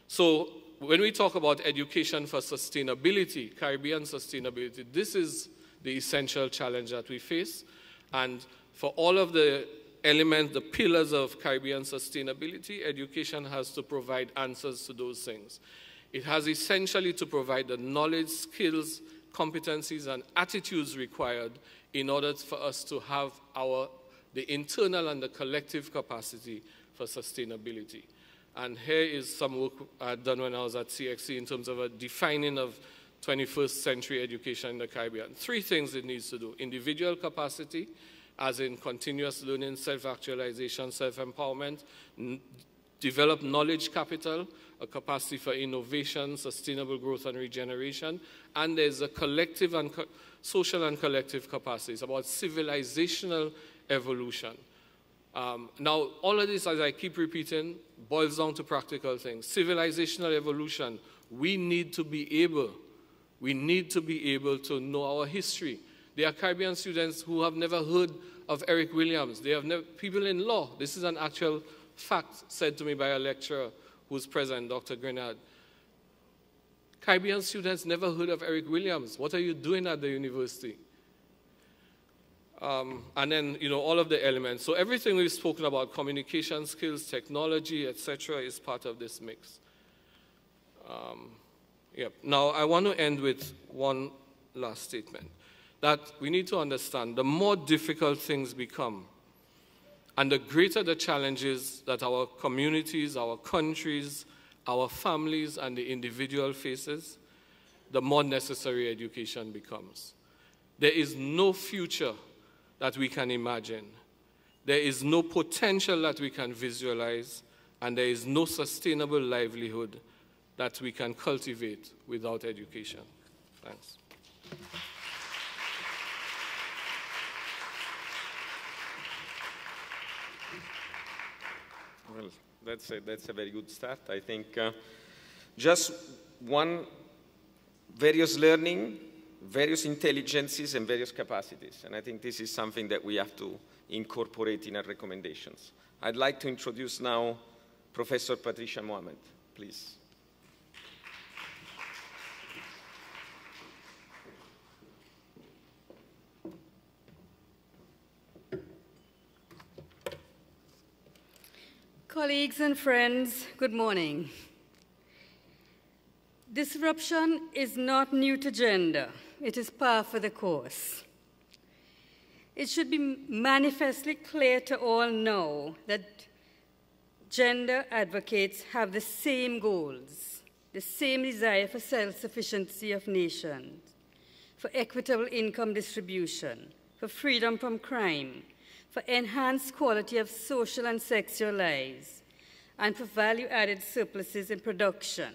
So when we talk about education for sustainability, Caribbean sustainability, this is the essential challenge that we face. And for all of the elements, the pillars of Caribbean sustainability, education has to provide answers to those things. It has essentially to provide the knowledge, skills, competencies, and attitudes required in order for us to have the internal and the collective capacity for sustainability. And here is some work I'd done when I was at CXC in terms of a defining of 21st century education in the Caribbean. 3 things it needs to do: individual capacity, as in continuous learning, self-actualization, self-empowerment, develop knowledge capital, a capacity for innovation, sustainable growth and regeneration, and there's a collective and social and collective capacity. It's about civilizational evolution. Now, all of this, as I keep repeating, boils down to practical things. Civilizational evolution, we need to be able to know our history. There are Caribbean students who have never heard of Eric Williams. They have never, people in law, this is an actual fact said to me by a lecturer who's present, Dr. Grenard. Caribbean students never heard of Eric Williams. What are you doing at the university? And then, all of the elements. So everything we've spoken about, communication skills, technology, etc., is part of this mix. Now, I want to end with one last statement, that we need to understand the more difficult things become, and the greater the challenges that our communities, our countries, our families, and the individual faces, the more necessary education becomes. There is no future that we can imagine. There is no potential that we can visualize, and there is no sustainable livelihood that we can cultivate without education. Thanks. Well, that's a very good start. I think just one, various learning, various intelligences, and various capacities. And I think this is something that we have to incorporate in our recommendations. I'd like to introduce now Professor Patricia Mohammed, please. Colleagues and friends, good morning. Disruption is not new to gender. It is par for the course. It should be manifestly clear to all now that gender advocates have the same goals, the same desire for self-sufficiency of nations, for equitable income distribution, for freedom from crime, for enhanced quality of social and sexual lives, and for value-added surpluses in production.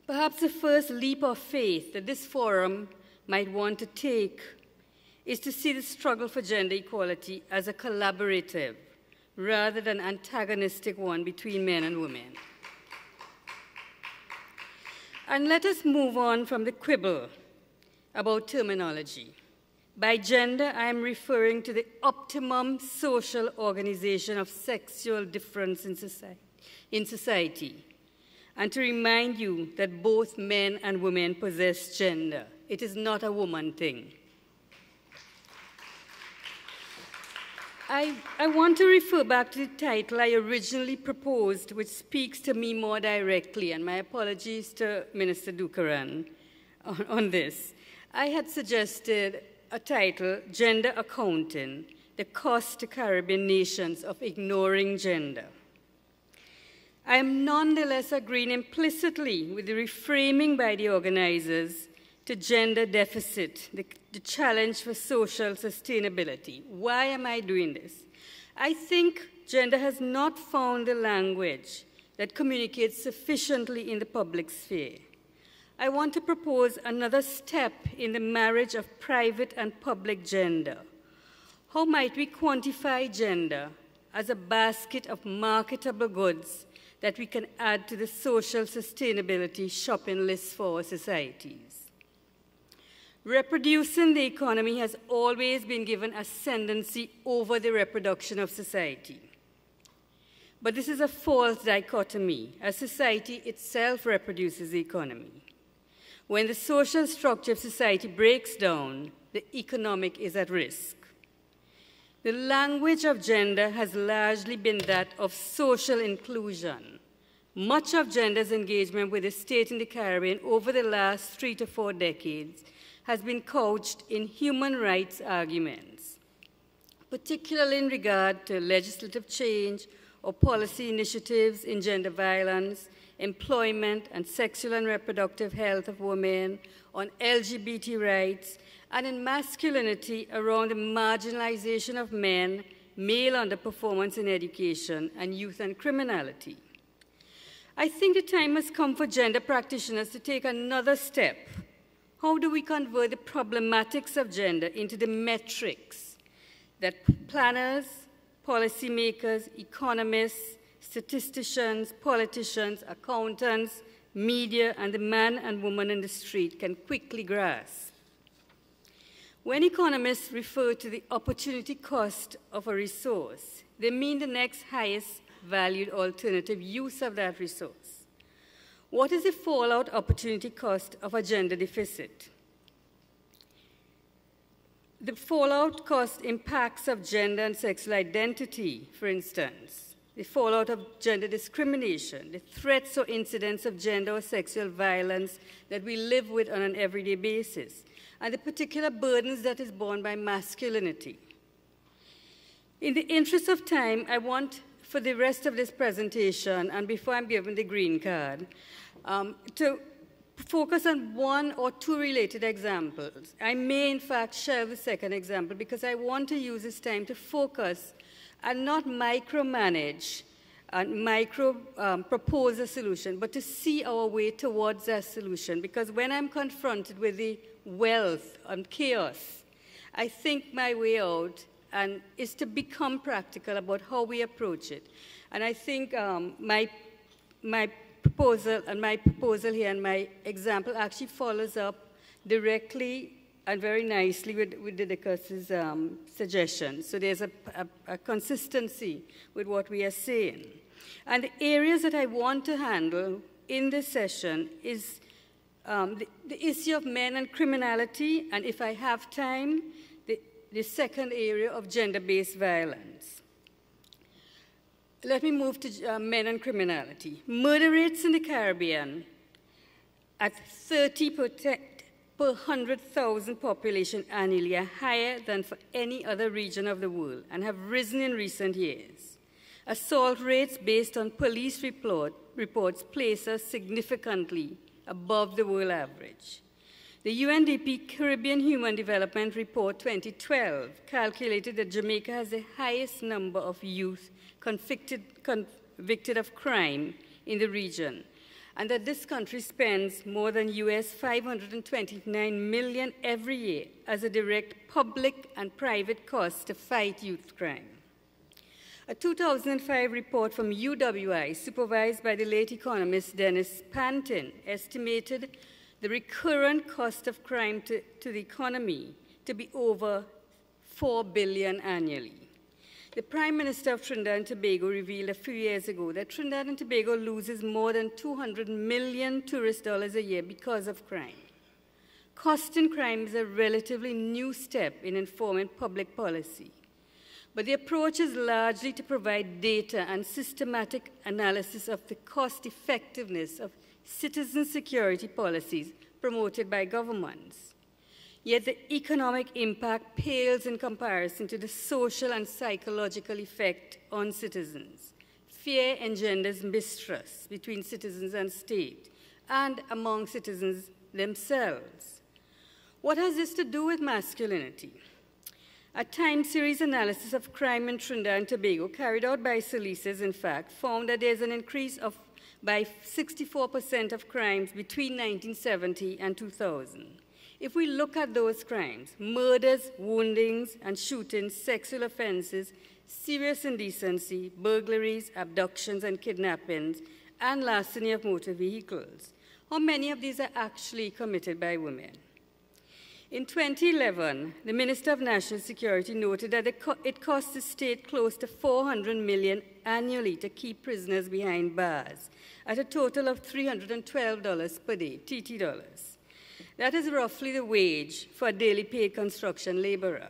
Perhaps the first leap of faith that this forum might want to take is to see the struggle for gender equality as a collaborative rather than antagonistic one between men and women. And let us move on from the quibble about terminology. By gender, I am referring to the optimum social organization of sexual difference in society. And to remind you that both men and women possess gender. It is not a woman thing. I want to refer back to the title I originally proposed, which speaks to me more directly, and my apologies to Minister Dukaran on this. I had suggested a title, Gender Accounting, the Cost to Caribbean Nations of Ignoring Gender. I am nonetheless agreeing implicitly with the reframing by the organizers to gender deficit, the challenge for social sustainability. Why am I doing this? I think gender has not found the language that communicates sufficiently in the public sphere. I want to propose another step in the marriage of private and public gender. How might we quantify gender as a basket of marketable goods that we can add to the social sustainability shopping list for our societies? Reproducing the economy has always been given ascendancy over the reproduction of society. But this is a false dichotomy, as society itself reproduces the economy. When the social structure of society breaks down, the economic is at risk. The language of gender has largely been that of social inclusion. Much of gender's engagement with the state in the Caribbean over the last 3 to 4 decades has been couched in human rights arguments, particularly in regard to legislative change or policy initiatives in gender violence, employment, and sexual and reproductive health of women, on LGBT rights, and in masculinity around the marginalization of men, male underperformance in education, and youth and criminality. I think the time has come for gender practitioners to take another step. How do we convert the problematics of gender into the metrics that planners, policymakers, economists, statisticians, politicians, accountants, media, and the man and woman in the street can quickly grasp? When economists refer to the opportunity cost of a resource, they mean the next highest valued alternative use of that resource. What is the fallout opportunity cost of a gender deficit? The fallout cost impacts of gender and sexual identity, for instance, the fallout of gender discrimination, the threats or incidents of gender or sexual violence that we live with on an everyday basis, and the particular burdens that is borne by masculinity. In the interest of time, I want, for the rest of this presentation, and before I'm given the green card, to focus on 1 or 2 related examples. I may, in fact, shelve the second example because I want to use this time to focus and not micromanage and propose a solution, but to see our way towards that solution. Because when I'm confronted with the wealth and chaos, I think my way out is to become practical about how we approach it. And I think my proposal here and my example actually follows up directly and very nicely with Didikas's suggestions. So there's a consistency with what we are saying. And the areas that I want to handle in this session is the issue of men and criminality, and if I have time, the second area of gender-based violence. Let me move to men and criminality. Murder rates in the Caribbean at 30 per 100,000 population annually are higher than for any other region of the world and have risen in recent years. Assault rates based on police reports place us significantly above the world average. The UNDP Caribbean Human Development Report 2012 calculated that Jamaica has the highest number of youth convicted of crime in the region, and that this country spends more than US $529 million every year as a direct public and private cost to fight youth crime. A 2005 report from UWI, supervised by the late economist Dennis Pantin, estimated the recurrent cost of crime to the economy to be over $4 billion annually. The Prime Minister of Trinidad and Tobago revealed a few years ago that Trinidad and Tobago loses more than 200 million tourist dollars a year because of crime. Costing crime is a relatively new step in informing public policy, but the approach is largely to provide data and systematic analysis of the cost effectiveness of citizen security policies promoted by governments. Yet the economic impact pales in comparison to the social and psychological effect on citizens. Fear engenders mistrust between citizens and state and among citizens themselves. What has this to do with masculinity? A time series analysis of crime in Trinidad and Tobago, carried out by Solis's, in fact, found that there's an increase by 64% of crimes between 1970 and 2000. If we look at those crimes, murders, woundings, and shootings, sexual offenses, serious indecency, burglaries, abductions, and kidnappings, and larceny of motor vehicles, how many of these are actually committed by women? In 2011, the Minister of National Security noted that it costs the state close to $400 million annually to keep prisoners behind bars, at a total of $312 per day, TT dollars. That is roughly the wage for a daily paid construction laborer.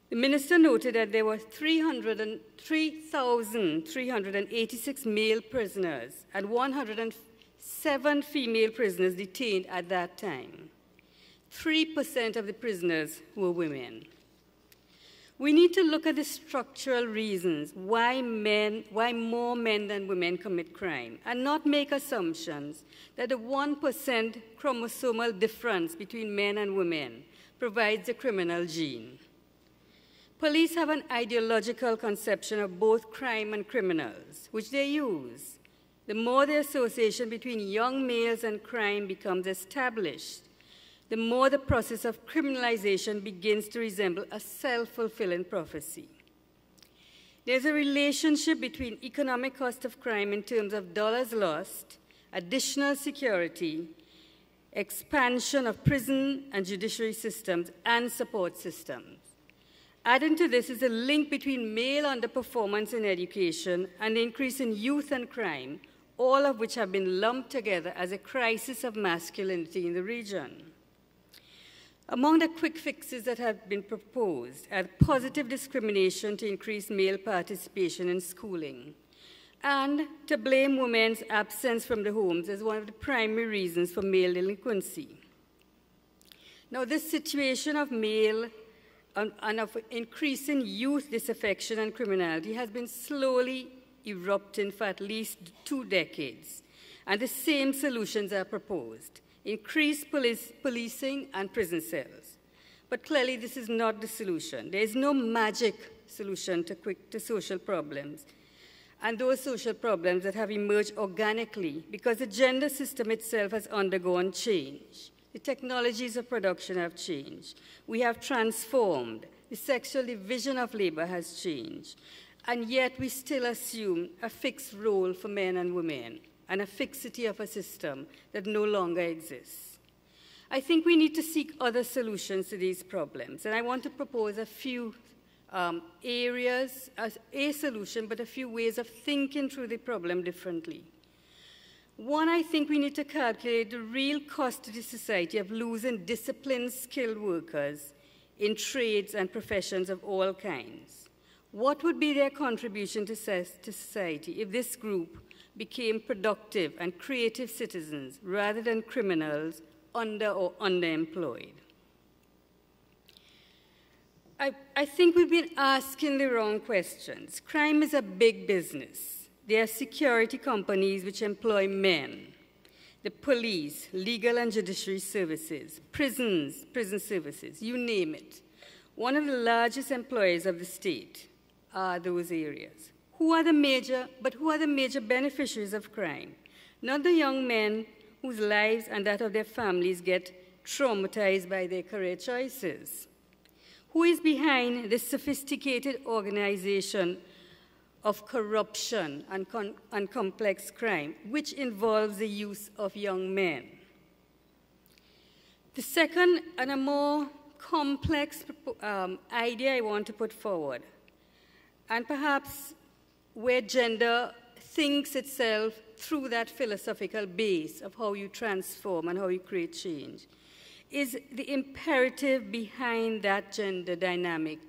The minister noted that there were 3,386 male prisoners and 107 female prisoners detained at that time. 3% of the prisoners were women. We need to look at the structural reasons why more men than women commit crime, and not make assumptions that the 1% chromosomal difference between men and women provides the criminal gene. Police have an ideological conception of both crime and criminals, which they use. The more the association between young males and crime becomes established, the more the process of criminalization begins to resemble a self-fulfilling prophecy. There's a relationship between economic cost of crime in terms of dollars lost, additional security, expansion of prison and judiciary systems, and support systems. Adding to this is a link between male underperformance in education and the increase in youth and crime, all of which have been lumped together as a crisis of masculinity in the region. Among the quick fixes that have been proposed are positive discrimination to increase male participation in schooling, and to blame women's absence from the homes as one of the primary reasons for male delinquency. Now, this situation of male and of increasing youth disaffection and criminality has been slowly erupting for at least 2 decades, and the same solutions are proposed: increased policing and prison cells. But clearly, this is not the solution. There is no magic solution to social problems, and those social problems that have emerged organically because the gender system itself has undergone change. The technologies of production have changed. We have transformed. The sexual division of labor has changed. And yet we still assume a fixed role for men and women, and a fixity of a system that no longer exists. I think we need to seek other solutions to these problems, and I want to propose a few areas as a solution, but a few ways of thinking through the problem differently. One, I think we need to calculate the real cost to the society of losing disciplined, skilled workers in trades and professions of all kinds. What would be their contribution to society if this group became productive and creative citizens rather than criminals under or underemployed? I think we've been asking the wrong questions. Crime is a big business. There are security companies which employ men, the police, legal and judiciary services, prisons, prison services, you name it. One of the largest employers of the state are those areas. Who are the major beneficiaries of crime? Not the young men whose lives and that of their families get traumatized by their career choices. Who is behind this sophisticated organization of corruption and complex crime, which involves the use of young men? The second and a more complex idea I want to put forward, and perhaps where gender thinks itself through that philosophical base of how you transform and how you create change, is the imperative behind that gender dynamic